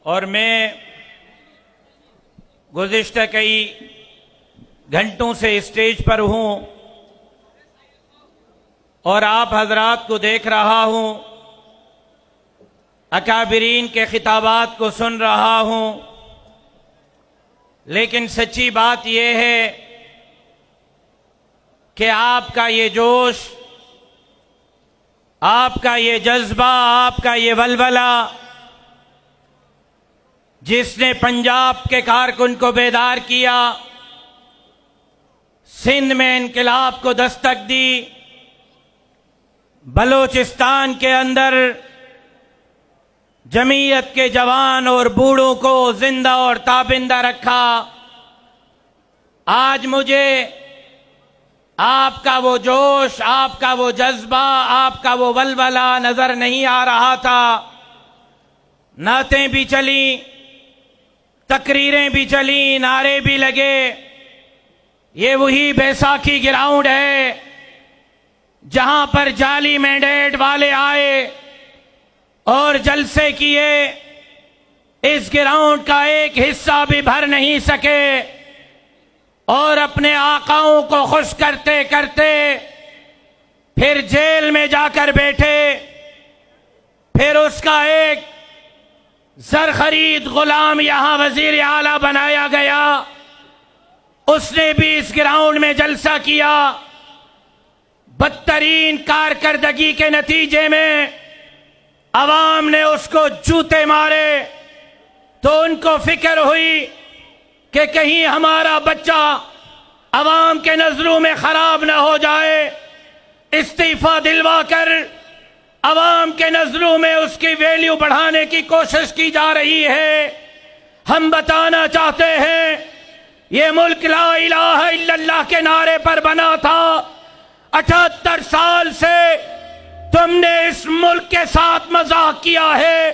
और मैं गुज़िश्ता कई घंटों से स्टेज पर हूं और आप हजरात को देख रहा हूं, अकाबिरीन के खिताबात को सुन रहा हूं। लेकिन सच्ची बात यह है कि आपका ये जोश, आपका ये जज्बा, आपका ये वलवला जिसने पंजाब के कारकुन को बेदार किया, सिंध में इनकलाब को दस्तक दी, बलोचिस्तान के अंदर जमीयत के जवान और बूढ़ों को जिंदा और ताबिंदा रखा। आज मुझे आपका वो जोश, आपका वो जज्बा, आपका वो वलवला नजर नहीं आ रहा था। नातें भी चली, तकरीरें भी चली, नारे भी लगे। ये वही बैसाखी ग्राउंड है जहां पर जाली मैंडेट वाले आए और जलसे किए। इस ग्राउंड का एक हिस्सा भी भर नहीं सके और अपने आकाओं को खुश करते करते फिर जेल में जाकर बैठे। फिर उसका एक जरखरीद गुलाम यहां वजीर आला बनाया गया, उसने भी इस ग्राउंड में जलसा किया। बदतरीन कारकर्दगी के नतीजे में अवाम ने उसको जूते मारे तो उनको फिक्र हुई कि कहीं हमारा बच्चा अवाम के नजरों में खराब न हो जाए। इस्तीफा दिलवाकर अवाम के नजरों में उसकी वैल्यू बढ़ाने की कोशिश की जा रही है। हम बताना चाहते हैं, ये मुल्क ला इलाहा इल्लल्लाह के नारे पर बना था। 78 साल से तुमने इस मुल्क के साथ मजाक किया है,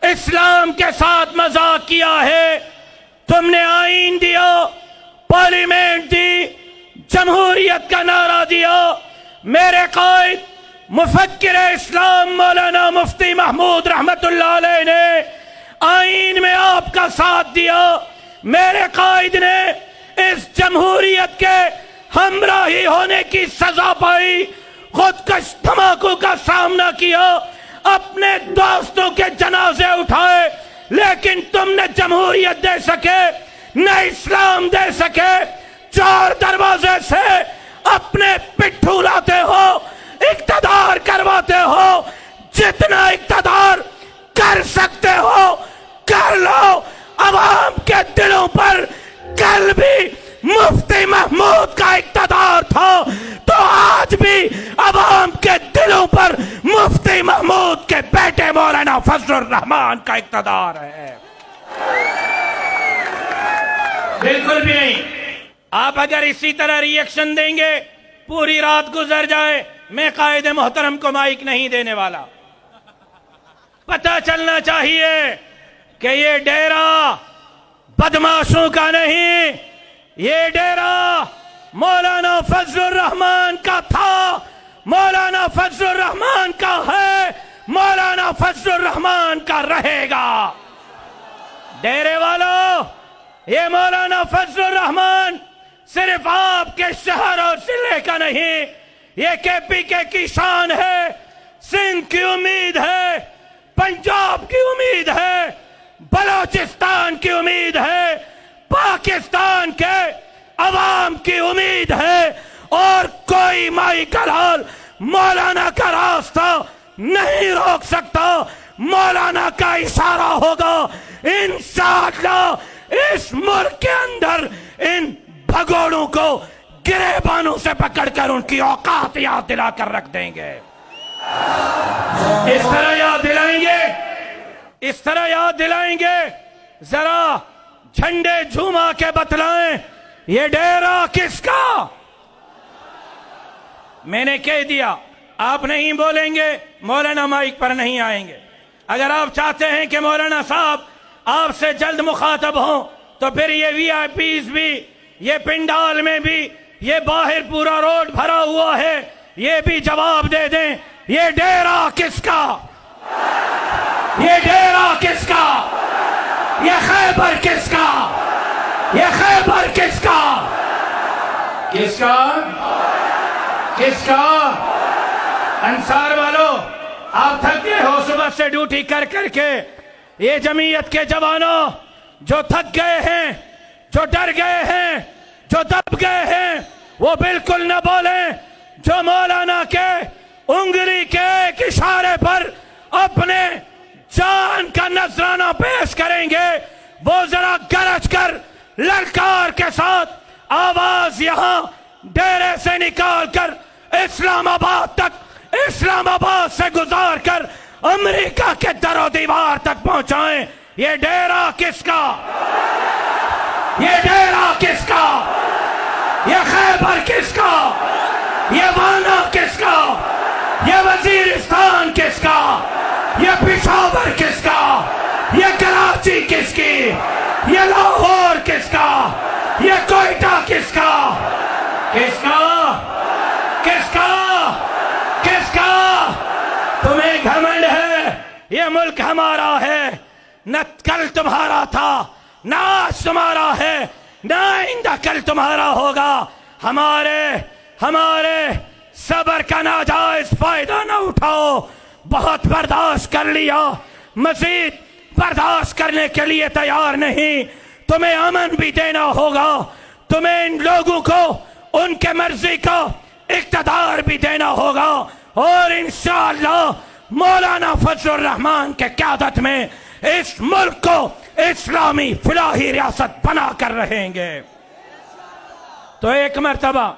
इस्लाम के साथ मजाक किया है। तुमने आईन दिया, पार्लियामेंट दी, जमहूरियत का नारा दिया। मेरे कायद मुफक्किर इस्लाम मौलाना मुफ्ती महमूद रहमतुल्लाह अलैह ने आईन में आपका साथ दिया। मेरे कायद ने इस जमहूरियत के हमराही होने की सजा पाई, खुदकश धमाकों का सामना किया, अपने दोस्तों के जनाजे उठाए, लेकिन तुमने जमहूरियत दे सके न इस्लाम दे सके। 4 दरवाजे से अपने पिट्ठू लाते हो, इक्तदार करवाते हो। जितना इक्तदार कर सकते हो कर लो। अवाम के दिलों पर कल भी मुफ्ती महमूद का इक्तदार था तो आज भी अवाम के दिलों पर मुफ्ती महमूद के बेटे मौलाना फजलुर रहमान का इक्तदार है। बिल्कुल भी नहीं। आप अगर इसी तरह रिएक्शन देंगे, पूरी रात गुजर जाए, मैं कायदे मोहतरम को माइक नहीं देने वाला। पता चलना चाहिए कि ये डेरा बदमाशों का नहीं, ये डेरा मौलाना फजलुर रहमान का था, मौलाना फजलुर रहमान का है, मौलाना फजलुर रहमान का रहेगा। डेरे वालों, ये मौलाना फजलुर रहमान सिर्फ आपके शहर और जिले का नहीं, ये केपीके की शान है, सिंध की उम्मीद है, पंजाब की उम्मीद है, बलोचिस्तान की उम्मीद है, पाकिस्तान के अवाम की उम्मीद है। और कोई माई कलाल मौलाना का रास्ता नहीं रोक सकता। मौलाना का इशारा होगा, इंशाअल्लाह इस मुल्क के अंदर इन भगोड़ों को गिरेबानों से पकड़कर उनकी औकात याद दिलाकर रख देंगे। इस तरह याद दिलाएंगे, इस तरह याद दिलाएंगे। जरा झंडे झूमा के बतलाएं, ये डेरा किसका? मैंने कह दिया, आप नहीं बोलेंगे, मौलाना माइक पर नहीं आएंगे। अगर आप चाहते हैं कि मौलाना साहब आपसे जल्द मुखातब हों तो फिर ये वीआईपीज़ भी, ये पिंडाल में भी, ये बाहर पूरा रोड भरा हुआ है, ये भी जवाब दे दें, ये डेरा किसका? ये डेरा किसका? खैबर किसका? ये खैबर किसका? किसका? किसका? अंसार वालों, आप थक गए हो सुबह से ड्यूटी कर करके। ये जमीयत के जवानों जो थक गए हैं, जो डर गए हैं, जो दब गए हैं, वो बिल्कुल न बोलें। जो मौलाना के उंगली के एक इशारे पर अपने जान का नजराना पेश करेंगे, वो जरा गरज कर ललकार के साथ आवाज यहां डेरे से निकाल कर इस्लामाबाद तक, इस्लामाबाद से गुजार कर अमेरिका के दरो दीवार तक पहुंचाएं। ये डेरा किसका? ये डेरा किसका? ये खैबर किसका? ये वाना किसका? ये वजीरिस्तान किसका? ये पिशावर किसका? ये कराची किसकी? ये लाहौर किसका? ये कोयटा किसका? किसका? किसका? किसका? तुम्हें घमंड है ये मुल्क हमारा है। न कल तुम्हारा था, न आज तुम्हारा है, न आइंदा कल तुम्हारा होगा। हमारे सबर का नाजायज फायदा न उठाओ। बहुत बर्दाश्त कर लिया, मजीद बर्दाश्त करने के लिए तैयार नहीं। तुम्हें अमन भी देना होगा, तुम्हें इन लोगों को उनके मर्जी का इक़्तिदार भी देना होगा। और इंशाअल्लाह मौलाना फजलुर रहमान के क़यादत में इस मुल्क को इस्लामी फलाही रियासत बना कर रहेंगे। तो एक मर्तबा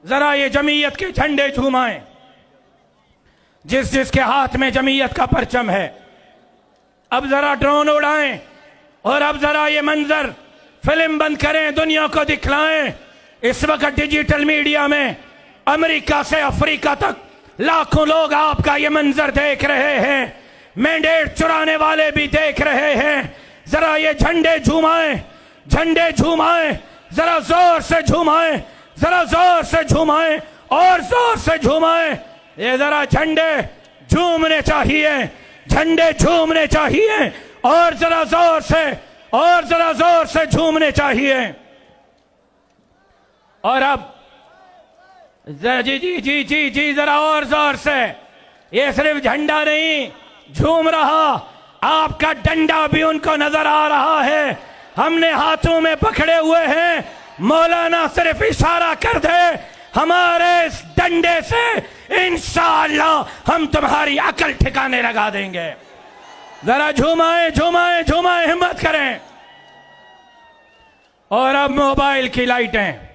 जरा ये जमीयत के झंडे झूमाएं, जिसके हाथ में जमीयत का परचम है। अब जरा ड्रोन उड़ाएं और अब जरा ये मंजर फिल्म बंद करें, दुनिया को दिखलाएं। इस वक्त डिजिटल मीडिया में अमेरिका से अफ्रीका तक लाखों लोग आपका ये मंजर देख रहे हैं। मैंडेट चुराने वाले भी देख रहे हैं। जरा ये झंडे झूमाएं, झंडे झूमाएं, जरा जोर से झूमाएं, जरा जोर से झूमाएं और जोर से झूमाएं। ये जरा झंडे झूमने चाहिए, झंडे झूमने चाहिए और जरा जोर से, और जरा जोर से झूमने चाहिए। और अब जी जी जी जी जी जरा और जोर से। ये सिर्फ झंडा नहीं झूम रहा, आपका डंडा भी उनको नजर आ रहा है। हमने हाथों में पकड़े हुए हैं। मौलाना सिर्फ इशारा कर दे, हमारे इस डंडे से इंशाअल्लाह हम तुम्हारी अकल ठिकाने लगा देंगे। जरा झूमाएं झूमाएं झूमाएं, हिम्मत करें। और अब मोबाइल की लाइटें